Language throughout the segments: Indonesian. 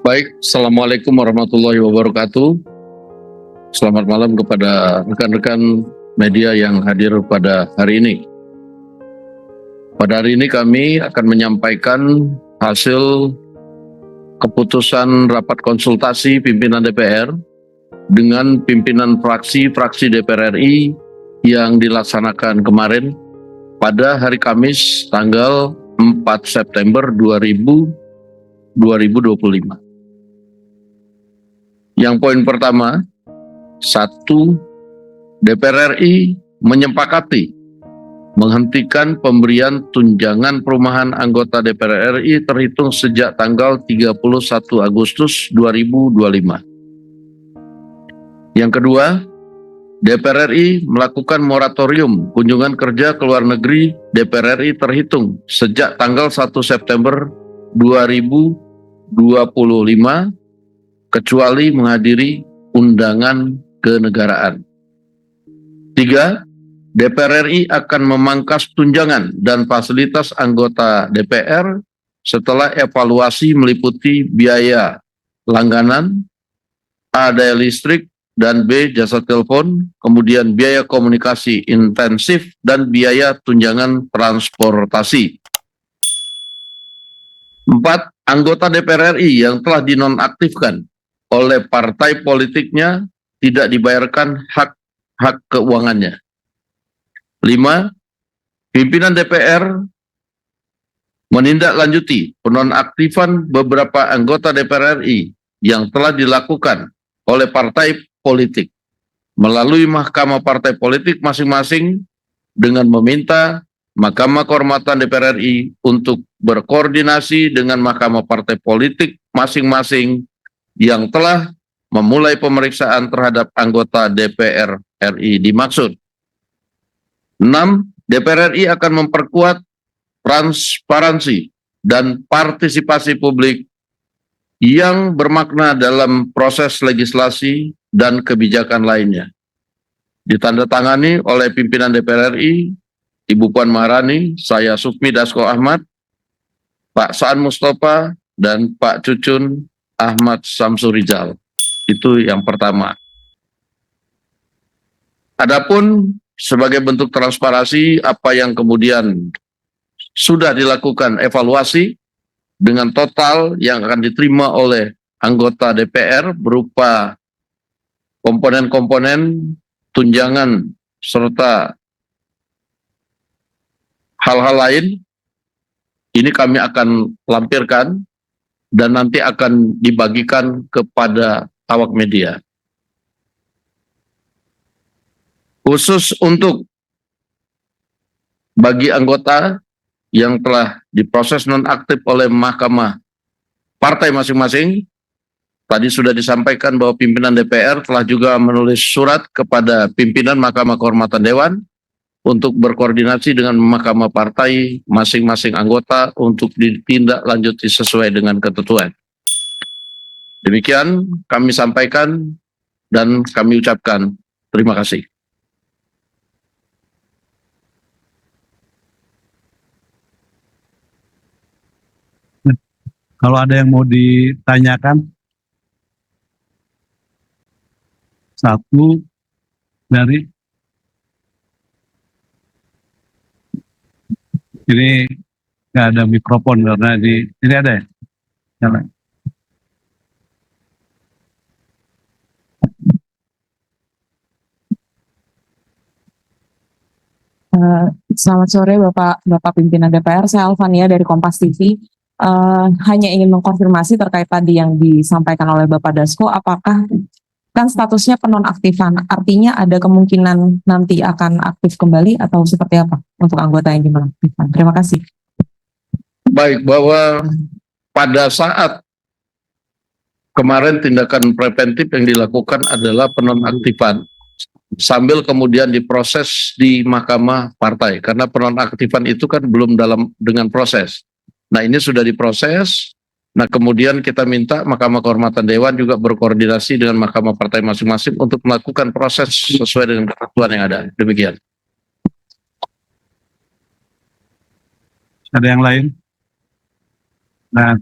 Baik, Assalamualaikum warahmatullahi wabarakatuh. Selamat malam kepada rekan-rekan media yang hadir pada hari ini. Pada hari ini kami akan menyampaikan hasil keputusan rapat konsultasi pimpinan DPR dengan pimpinan fraksi-fraksi DPR RI yang dilaksanakan kemarin pada hari Kamis tanggal 4 September 2025. Yang poin pertama, 1. DPR RI menyepakati menghentikan pemberian tunjangan perumahan anggota DPR RI terhitung sejak tanggal 31 Agustus 2025. Yang kedua, DPR RI melakukan moratorium kunjungan kerja ke luar negeri DPR RI terhitung sejak tanggal 1 September 2025 kecuali menghadiri undangan kenegaraan. 3. DPR RI akan memangkas tunjangan dan fasilitas anggota DPR setelah evaluasi meliputi biaya langganan, A. daya listrik, dan B. jasa telepon, kemudian biaya komunikasi intensif, dan biaya tunjangan transportasi. 4. Anggota DPR RI yang telah dinonaktifkan oleh partai politiknya tidak dibayarkan hak keuangannya. 5. Pimpinan DPR menindaklanjuti penonaktifan beberapa anggota DPR RI yang telah dilakukan oleh partai politik melalui Mahkamah Partai Politik masing-masing dengan meminta Mahkamah Kehormatan DPR RI untuk berkoordinasi dengan Mahkamah Partai Politik masing-masing yang telah memulai pemeriksaan terhadap anggota DPR RI dimaksud. 6. DPR RI akan memperkuat transparansi dan partisipasi publik yang bermakna dalam proses legislasi dan kebijakan lainnya. Ditandatangani oleh pimpinan DPR RI, Ibu Puan Maharani, saya Sufmi Dasko Ahmad, Pak Saan Mustafa, dan Pak Cucun Ahmad Samsurijal. Itu yang pertama. Adapun sebagai bentuk transparansi apa yang kemudian sudah dilakukan evaluasi dengan total yang akan diterima oleh anggota DPR berupa komponen-komponen tunjangan serta hal-hal lain, ini kami akan lampirkan dan nanti akan dibagikan kepada awak media. Khusus untuk bagi anggota yang telah diproses nonaktif oleh Mahkamah Partai masing-masing, tadi sudah disampaikan bahwa pimpinan DPR telah juga menulis surat kepada pimpinan Mahkamah Kehormatan Dewan untuk berkoordinasi dengan Mahkamah Partai masing-masing anggota untuk ditindaklanjuti sesuai dengan ketentuan. Demikian kami sampaikan dan kami ucapkan terima kasih. Kalau ada yang mau ditanyakan, satu dari ini nggak ada mikrofon karena di ini ada ya? Nyala. Selamat sore Bapak pimpinan DPR, saya Alvania dari Kompas TV. Hanya ingin mengkonfirmasi terkait tadi yang disampaikan oleh Bapak Dasko, apakah kan statusnya penonaktifan, artinya ada kemungkinan nanti akan aktif kembali atau seperti apa untuk anggota yang dinonaktifkan? Terima kasih. Baik, bahwa pada saat kemarin tindakan preventif yang dilakukan adalah penonaktifan sambil kemudian diproses di Mahkamah Partai, karena penonaktifan itu kan belum dengan proses. Nah, ini sudah diproses. Nah, kemudian kita minta Mahkamah Kehormatan Dewan juga berkoordinasi dengan Mahkamah Partai masing-masing untuk melakukan proses sesuai dengan ketentuan yang ada. Demikian. Ada yang lain? Nah,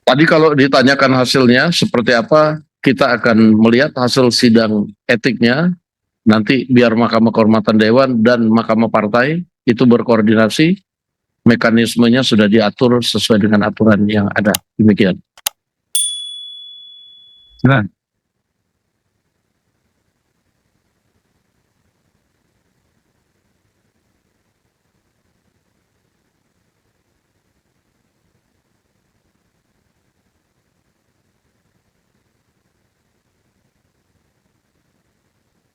Tadi kalau ditanyakan hasilnya seperti apa, kita akan melihat hasil sidang etiknya. Nanti biar Mahkamah Kehormatan Dewan dan Mahkamah Partai itu berkoordinasi, mekanismenya sudah diatur sesuai dengan aturan yang ada. Demikian. Silakan.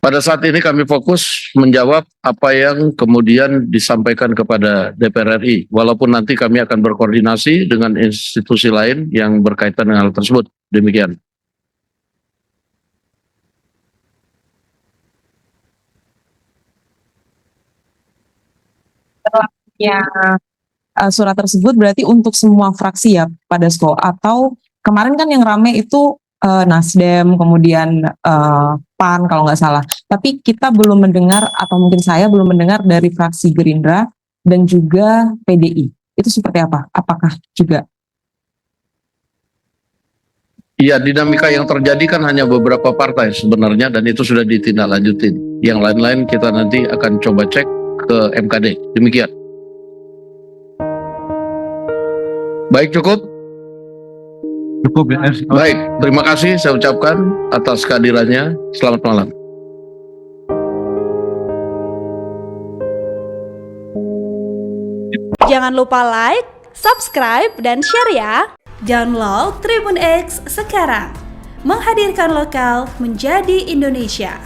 Pada saat ini kami fokus menjawab apa yang kemudian disampaikan kepada DPR RI, walaupun nanti kami akan berkoordinasi dengan institusi lain yang berkaitan dengan hal tersebut. Demikian. Ya, surat tersebut berarti untuk semua fraksi ya Pak Dasko, atau kemarin kan yang rame itu Nasdem, kemudian PAN kalau nggak salah. Tapi kita belum mendengar, atau mungkin saya belum mendengar dari fraksi Gerindra dan juga PDI. Itu seperti apa? Apakah juga? Iya, dinamika yang terjadi kan hanya beberapa partai sebenarnya, dan itu sudah ditindaklanjutin. Yang lain-lain kita nanti akan coba cek ke MKD. Demikian. Baik, cukup. Cukup ya. Baik, terima kasih saya ucapkan atas kehadirannya. Selamat malam. Jangan lupa like, subscribe, dan share ya. Download Tribun X sekarang. Menghadirkan lokal menjadi Indonesia.